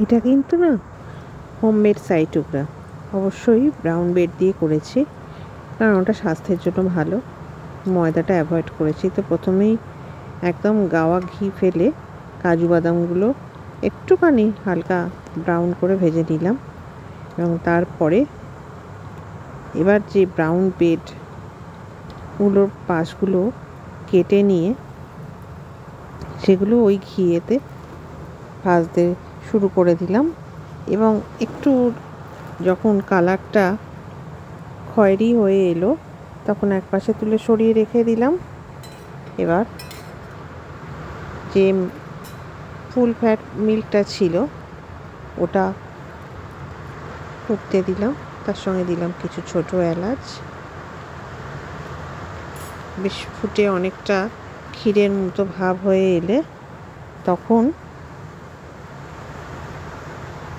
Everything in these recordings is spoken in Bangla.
এটা কিন্তু না হোমমেড ছাই টুকরা, অবশ্যই ব্রাউন ব্রেড দিয়ে করেছি, কারণ ওটা স্বাস্থ্যের জন্য ভালো। ময়দাটা অ্যাভয়েড করেছি। তো প্রথমেই একদম গাওয়া ঘি ফেলে কাজু বাদামগুলো একটুখানি হালকা ব্রাউন করে ভেজে নিলাম, এবং তারপরে এবার যে ব্রাউন ব্রেডগুলোর পাশগুলো কেটে নিয়ে সেগুলো ওই ঘিয়েতে ভাজতে শুরু করে দিলাম, এবং একটু যখন কালারটা খয়েরি হয়ে এলো তখন এক পাশে তুলে সরিয়ে রেখে দিলাম। এবার যে ফুল ফ্যাট মিল্কটা ছিল ওটা ফুটতে দিলাম, তার সঙ্গে দিলাম কিছু ছোট এলাচ। বেশ ফুটে অনেকটা ক্ষীরের মতো ভাব হয়ে এলে তখন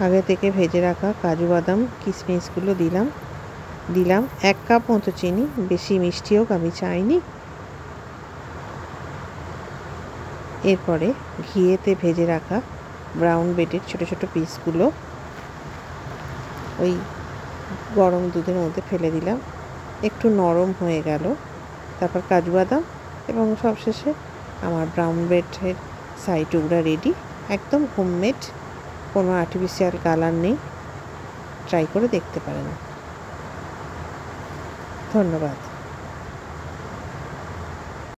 আগে থেকে ভেজে রাখা কাজু বাদাম কিশমিশগুলো দিলাম 1 কাপ মতো চিনি, বেশি মিষ্টি হোক আমি চাইনি। এরপরে ঘিয়েতে ভেজে রাখা ব্রাউন ব্রেডের ছোট ছোট পিসগুলো ওই গরম দুধের মধ্যে ফেলে দিলাম, একটু নরম হয়ে গেল। তারপর কাজু বাদাম এবং সবশেষে আমার ব্রাউন ব্রেডের ছাই টুকরা রেডি। একদম হোমমেড, কোনো আর্টিফিশিয়াল কালার নেই। ট্রাই করে দেখতে পারেন। ধন্যবাদ।